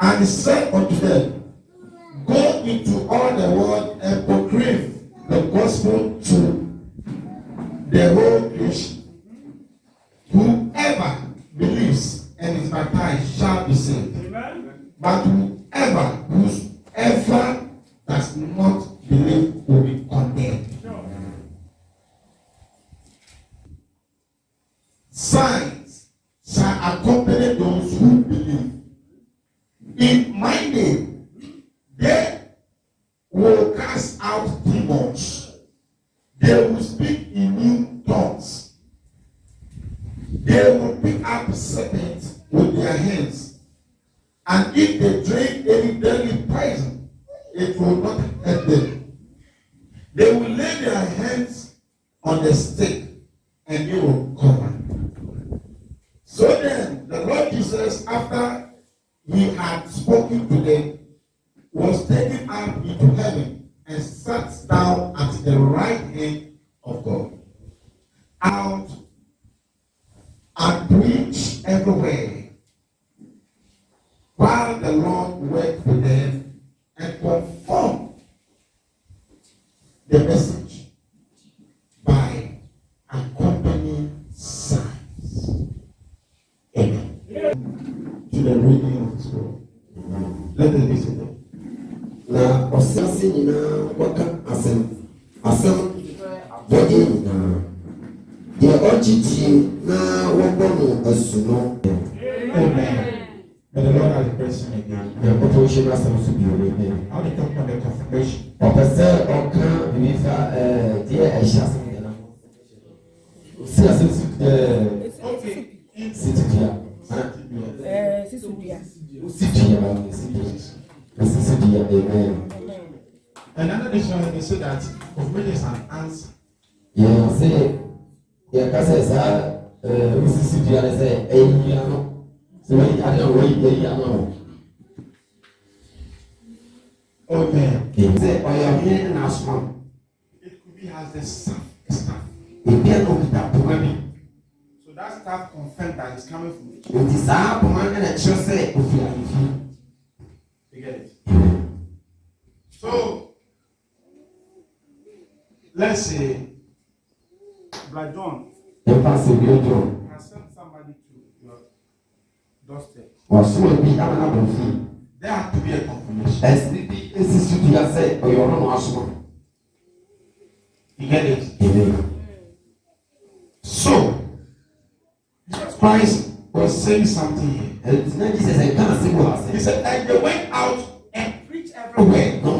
And he said unto them, go into all the world and proclaim the gospel to the whole creation. Whoever believes and is baptized shall be saved. Amen. But whoever does not believe will be condemned. Signs shall accompany those who believe. In my name, they will cast out demons. They will speak in new tongues. They will pick up serpents with their hands. And if they drink any deadly poison, it will not hurt them. They will lay their hands on the stick and they will cover. So then, the Lord Jesus, after he had spoken to them, was taken up into heaven and sat down at the right hand of God. Out and preached everywhere, while the Lord worked with them and confirmed the message by accompanying signs. Amen. To the reading of His word. Let us listen. Na osasi nyina waka asem body nyina de ochichi na wobo no asuno. Amen. May the Lord have blessed again. Na koto shi na sam su bi ore. I want to talk about the confirmation. Opese oka bifa de ehia sem na. Si asem su Okay. Situdia. Situdia. Amen. Another nation is so that confirmation is an answer. Yeah, say, yeah, because Situdia say, so I don't wait, Amen. Say, I am here in Asman. It could be as the staff. It can't be that money. So that staff confirmed that it's coming from it. It is our man and a church say, if you are You get it? So, let's say, Brother John has sent somebody to your doorstep. There has to be a confirmation. You get it? So, Jesus Christ was saying something here. He said, and they went out and preached everywhere. While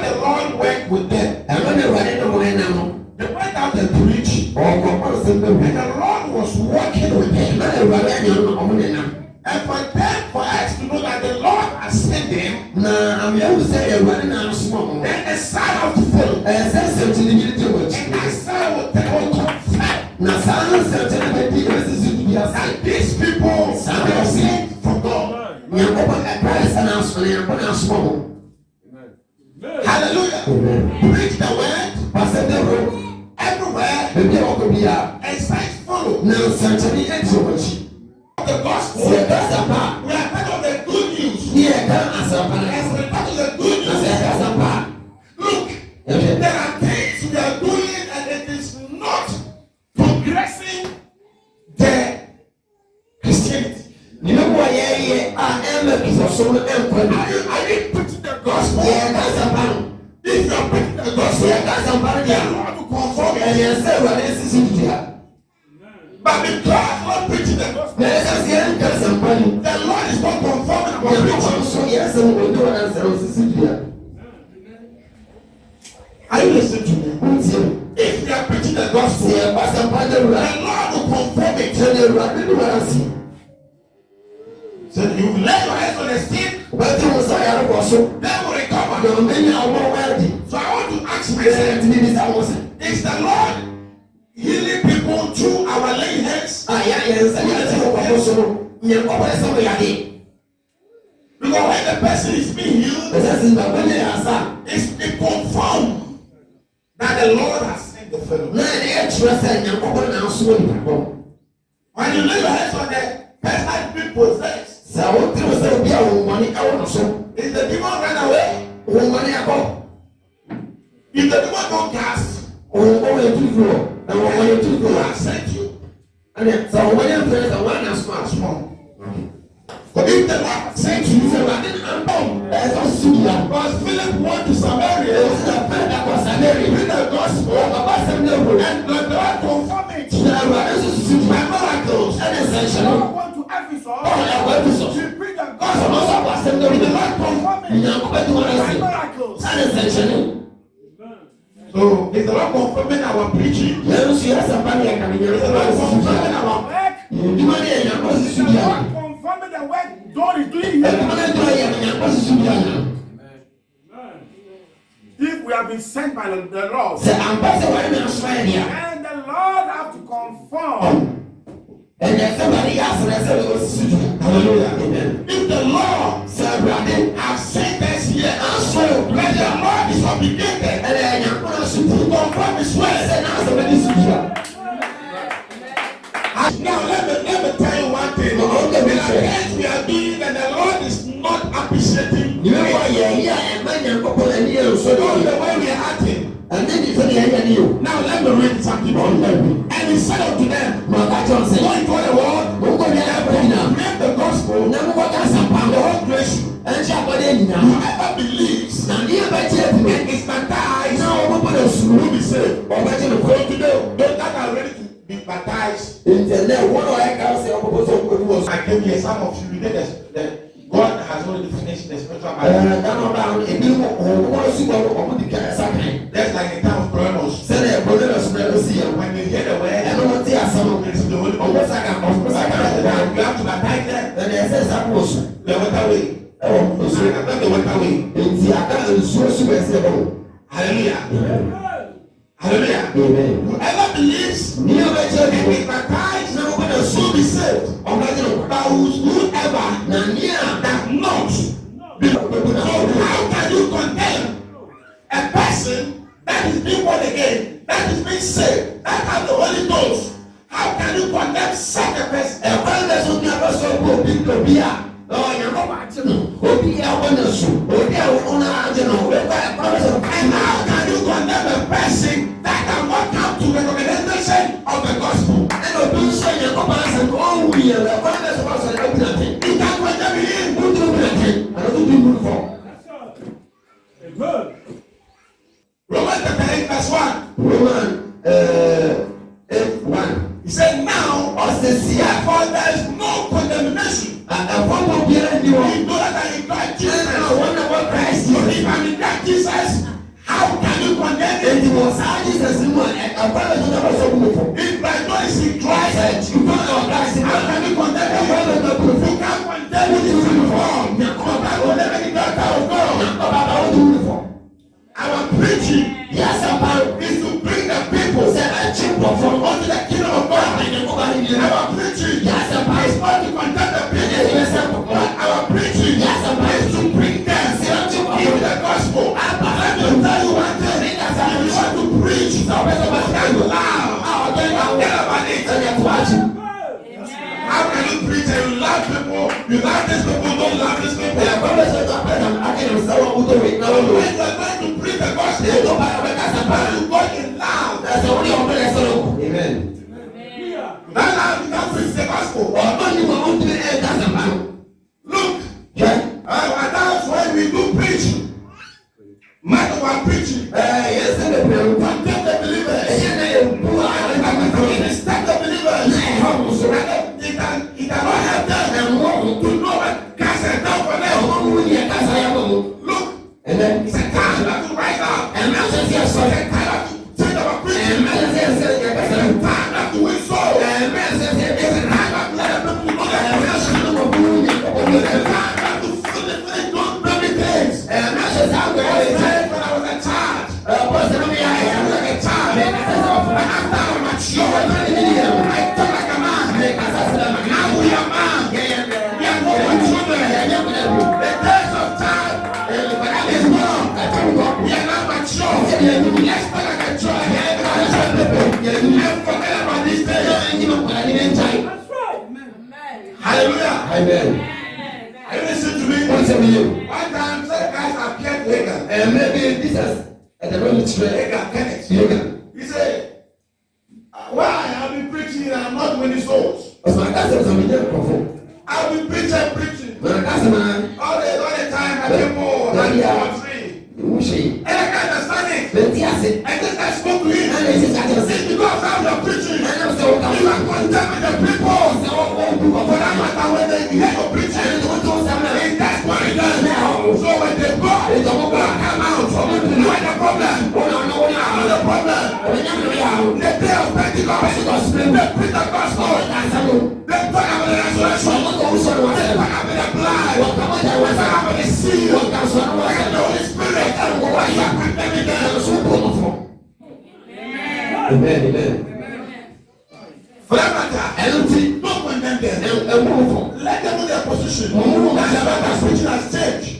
the Lord worked with them, they went out and preached. And the Lord was working with them. And for us to know that the Lord has sent them, then a sign will follow. And that sign will confirm that these people are sent from God. Hallelujah. Preach the word everywhere, and signs follow. The gospel, we are part of the good news. As we're part of the good news, look, there are things we are doing and it is not progressing the Christianity. Are you preaching the gospel? If you are preaching the gospel, the Lord will conform it. But because we're preaching the gospel, the Lord is not conforming our preaching. Are you listening to me? If you are preaching the gospel, the Lord will conform it. So you lay your hands on the stick, they will recover. So I want to ask myself, is the Lord healing people through our laying hands? Because when the person is being healed, it's confirmed that the Lord has sent the fellow. When you lay your hands on the possessed, sɛ wotiri sɛ obi a wɔn wɔne ɛwɔ no so if the demon run away, wɔn wɔne akɔ if the demon don't cast, wɔn wɔn yɛ tufu hɔ na wɔn wɔn yɛ tufu who hɔ has sent you? ɛnna sɛ wɔn wɔn yɛ fɛ sɛ wɔn ana so a Small. But if the Lord sent you, sɛ wɔn ade na mbɔ ɛsɛ ɔsi ya because Philip went to Samaria, ɛsɛ ɛfɛ ɛkɔ saneri read the gospel, ɔbaba sɛm ne wɔ and the Lord confirmed it na ɛwurade nso susu by miracles. ɛne nsɛnkyɛnni Paul went to Ephesus. ɛwɔ Ephesus He preached the ɔsɔ gospel ɔsɔ ɔbɔ asɛm ne wɔ The Lord confirmed it nyankopɔ ti wɔn by ase miracles. ɛne nsɛnkyɛnni So is the Lord confirming our preaching? yɛn nso yɛ asɛmpa ne yɛ kame yɛn Is the nso Lord yɛ susu confirming ya our Work. edwuma ne yɛ nyankopɔ Is susu the ya Lord confirming the work God is doing edwuma here? ne dɔrɔ yɛ nyankopɔ susu ya If we have been sent by the Lord, sɛ ampa sɛ wɔre na asoma yɛ nea and the Lord have to confirm. ɛnɛ sɛ wɔre yɛ asena sɛ wɔre susu ya Hallelujah. amen If the Lord sɛ awurade has sent us here, aso when the Lord is obligated ɛnɛ yɛ nyankopɔ na so to tu confirm His word. sɛ n'asɛ wɔde susu ya Now let me tell you one thing. Okay, There make are sure. things we are doing and the Lord is not appreciating nyɛ wɔ yɛ yɛ a ɛma nyankopɔ ani yɛ nso de all the yɛ way we are acting. ɛnɛ ni sɛ deɛ yɛ ne yɛ o Now let me read something. And He said unto them, ma ɔka kyerɛ sɛ go into the world, mokɔ deɛ ɛbɔ nyinaa preach the gospel, na mokɔka asɛmpa the no whole creation. ɛnkyɛ abɔdeɛ nyinaa Whoever believes na neɛ bɛkyɛ adwuma and is baptized na wɔbɛbɔ no suru will be saved. ɔbɛgye no So kɔ today, those that are ready to be baptized, nti ɛnɛ wɔn a ɔyɛ ka sɛ ɔbɛbɔ sɛ ɔbɛbu wɔ so I came here, some of you, you did God has already finished the spiritual battle. ɛdan ɔba ebi mu ɔwɔ si wɔ ɔmo di ka ɛsa kan Just like in time of Chronos, sɛdeɛ ɛbɔde na so na ɛsi yɛ when they hear the word, ɛno wɔn ti asɛm it's the Holy ɔmo Ghost. saka ɔmo saka ɛdan You have to baptize them. ɛnɛ ɛsɛ ɛsa kɔ so The water way. ɛwɔ nsuo Let the water way. nti aka nsuo so bɛ ɛsɛ ɛbɔ Hallelujah. Hallelujah. amen Whoever believes neɛ bɛkyɛ and adwuma is baptized na wɔbɛ na so will be saved. ɔbɛgye no kɔ But whoever na neɛ does not be. ɔbɛbu na So how can you condemn a person that is being born again, that is being saved, that has the Holy Ghost? How can you condemn such a person? ɛkwan bɛ so ní abɛ so bɔ obi a ɔnyamɔ wagye no obi a ɔwɔ na so obi a ɔwɔ na agye no ɛkwan ɛkwan bɛ so And how can you condemn a person that cannot come to the recognition of the gospel? ɛna obi nso nyakɔ ba asɛ no ɔwu yɛ lɛ ɛkwan bɛ so ba sɔ ɛbi na te You can't condemn him. ɔdi obi na te ɛna ɔdi obi mu fɔ Romans chapter 8 verse 1. Roman 8:1 He said, now, ɔsɛ sia therefore, there is no condemnation. ɛfɔ bɔ biara ni wɔ You know that I in Christ Jesus. ɛna wɔn na wɔ Christ So if I'm in Christ Jesus, how can you condemn him? eti wɔ saa Jesus mu a ɛkwan bɛ so na bɛ so bu fɔ If my God is in Christ, ɛtukɔ na Christ how can you condemn him? ɛkwan bɛ so bu fɔ You can't condemn him in his form. The Bible never did not tell God. ɔbaba ɔdi bu fɔ Our preaching yasapa is to bring the people sɛ ɛkyi bɔfɔ unto the kingdom of God. Our preaching is not to condemn the people, but our preaching is to bring them into the gospel. Let me tell you one thing. If you want to preach, stand loud. Tell about it. How can you preach and you love people? You love these people, don't love these people. When you are going to preach the gospel, you go in loud. Amen. That loud you can preach the gospel. Look, that's when we do preaching. Matter of our preaching. Condemn the believers. Stop the believers. It cannot help them to know what God has done for them. Look, it's a time not to rise up. It's a time to take our preaching. It's a time not to win souls. It's a time not to let people know that Hallelujah. Amen. Are you listening to me? What's up with you? One time, some guys appeared to Hagar. And maybe this is at the moment Hagar, Kenneth. He said, why I've been preaching and I'm not winning souls. Because my cousin is a million perform. I've been preaching. My cousin, man. All the time I came more than 2 or 3. And I can't understand it. And then I spoke to him. It's because I'm not preaching. You are condemning the people. For that matter, when they hear your preaching, that's what it does now. So when they go, come out. What the problem? The problem. The day of Pentecost, they preach the gospel. They talk about the resurrection. They talk about the blood. They talk about the seal. They talk about the Holy Spirit. What you are condemning them. Amen. For that matter, don't condemn them. Let them know their position. That's the preaching has changed.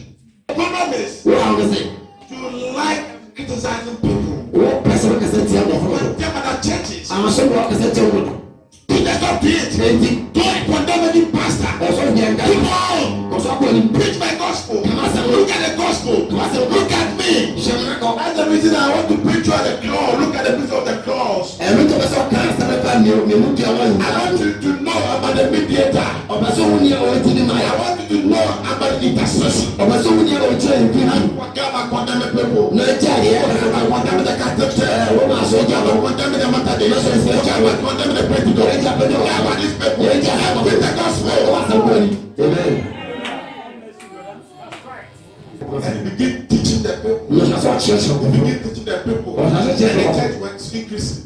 The problem is, you like criticizing people. Condemn other churches. Put the stop to it. Don't condemn any pastor. Preach my gospel. Look at the gospel. Look at me. That's the reason I want to preach you at the claw. Look at the piece of the claws. I want you to know about the mediator. I want you to know about the intercession. I condemn people. I condemn the Catholic Church. I condemn the Methodist. I condemn the Presbyterian. I want these people. I preach the gospel. Amen. And begin teaching the people. Begin teaching the people. And the church was increasing.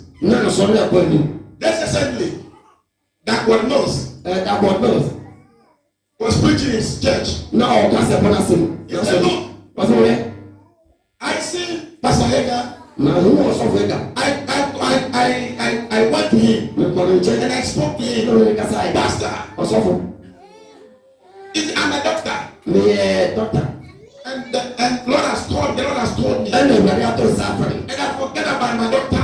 Necessarily, that God knows. Was preaching his church. He said, no. I see Pastor Hagar. I went to him and I spoke to him. Pastor, I'm a doctor. And Lord has told me. And I forget about my doctor.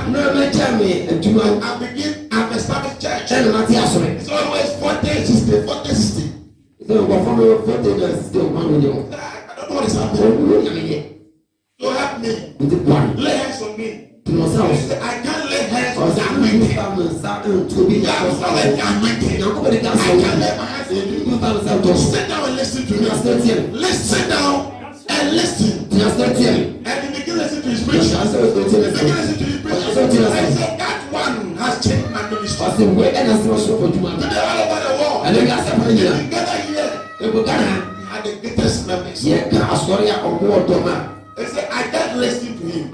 I've established church. It's always 40-60. I don't know what is happening. So help me. Lay hands on me. I can't lay hands on that anointing. That's not like the anointing. I can't lay my hands on you. Sit down and listen to me. Sit down and listen. And you begin listening to his preaching. I said that one has changed my ministry. Today all over the world. Together here. We had the greatest members. They said I can't listen to him.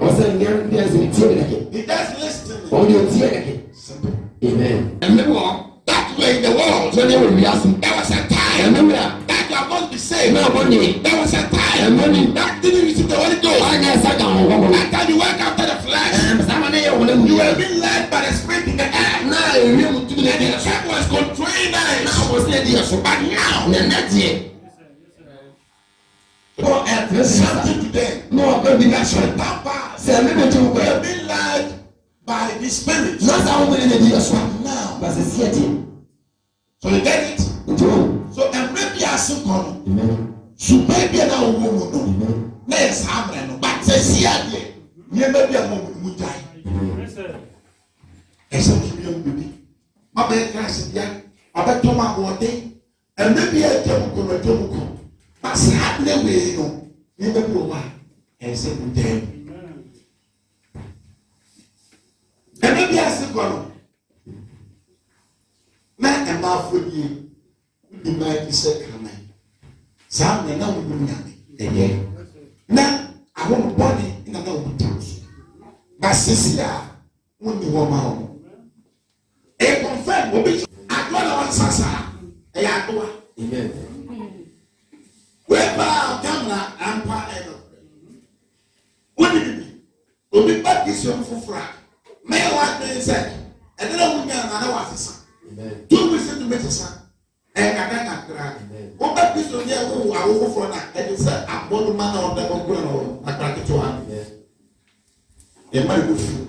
He does listen. Simple. Amen. That way in the world, there was a time that you are going to be saved. There was a time that didn't receive the Holy Ghost. That time you work after the flesh. You were being led by the Spirit in the air. And the church was controlling us. But now, something to them. That's what Tampa. We are being led by the Spirit. Now. So you get it? So and maybe I see come. So maybe I know who. Let's have it. But say here. Maybe I'm going to die. It's a baby. My bed class here. I bet to my body. And maybe I come. But sadly, we know. You never know why. And say good day. And maybe I see come. Man, I'm not for you. The mighty sacrament. Some may not be again. Now, I want a body in another house. But Cecilia, only one man. A confirm will be. I don't want Sasa. Amen. Where our camera and partner. What did it be? Will be back this young for frack. May I want to say, and then I will get another one. Two weeks to make a son. And I can't cry. What about this one? Yeah, who are over for that? And you said, I'm one man on the ground. I crack it to one. They might go through.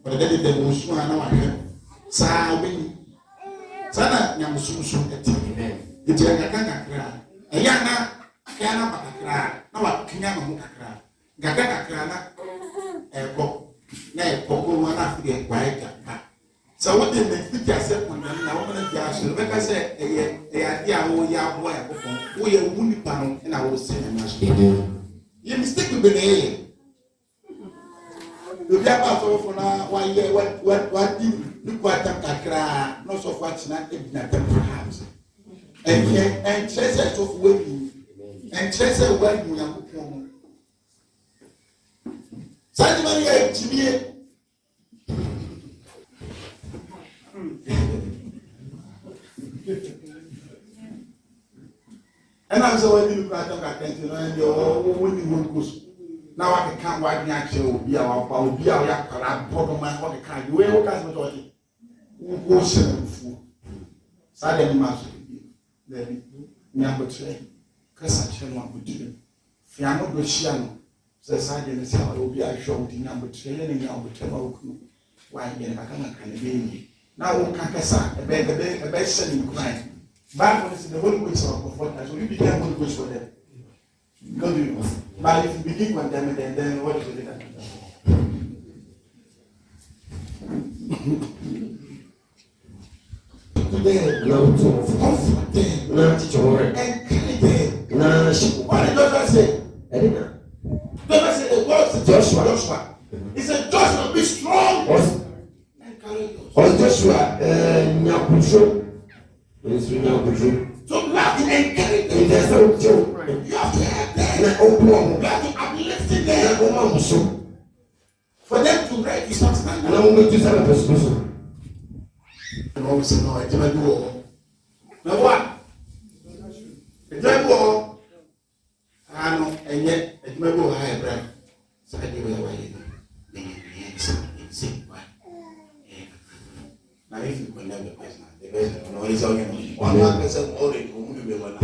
But then they will soon. I know I have. Sa, Sana, Yamusu, It's a kakra. A yana kana bakra. No, what can you kakra? Gagakra a book. Nay, Poco one after the quiet. So what did they think I said when I'm now going to Josh? Like I said, a idea, oh, yeah, boy, we are wounded panel, and I was saying, you mistake with the you get out for now 1 year. What did you quite a not so fortunate in that perhaps. And treasures of women and treasure when you are home. Saturday, Jimmy. And I'm so when you got attention and you're when you won't go. Now I can't wipe me actually be our power, be our problem, my what can you will cast majority. Who goes food. Saturday, Master. Then, number 3, because I shall not be true. Fiano Luciano says I didn't say I will be a show the number 3 and number 2. Why, then I can't be. Now, Kakasa, a best selling crime. Back when the whole week of what so you became one wish for them. No, do but if you begin with them, then what is it? Today, no, to comfort them, not to encourage them. No, what did Joshua say? Joshua said, the word is Joshua. He said, Joshua, be strong. Or Joshua, Nyakusho. So you have to encourage them. You have to help them. You have to uplift them. For them to read is not standard. And I'm going to say a person. And always say, no, I cannot do all. Now what? I can't do all. I know, and yet, I can't do high breath. So I give it away. Now if you condemn the person, the person is only one person only who will be one.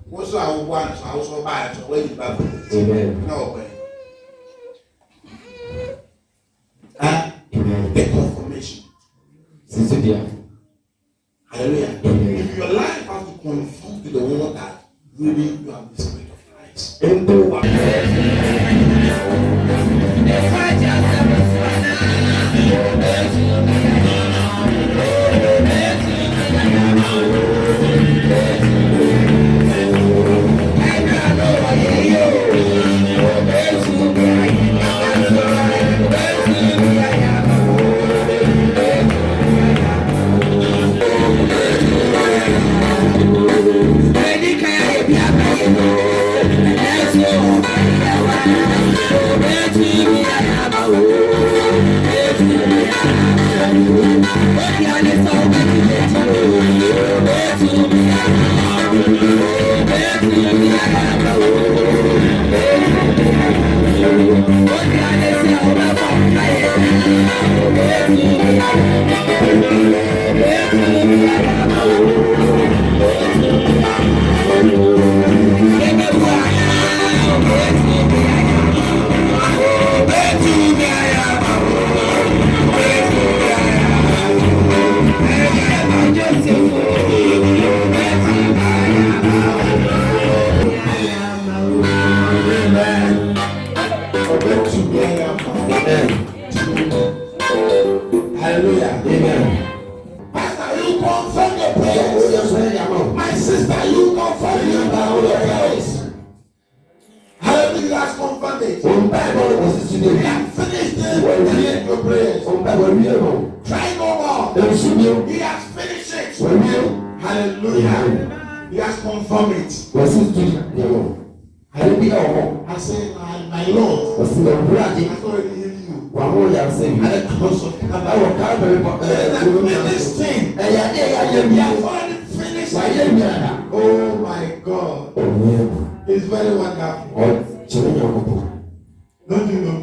What's our one? So I also buy it. So where you buy it? No way. The confirmation. Hallelujah. If your life has to conform to the word of God, really you have the spirit of Christ. Hallelujah. Amen. Pastor, you confirm your prayers. My sister, you confirm your prayers. Hallelujah, you have confirmed it. We have finished your prayers. Try no more. He has finished it. Hallelujah. He has confirmed it. I say, my Lord, has already healed you. At the cross of Calvary. This thing, he has already finished it. Oh my God. It's very wonderful. Don't you know?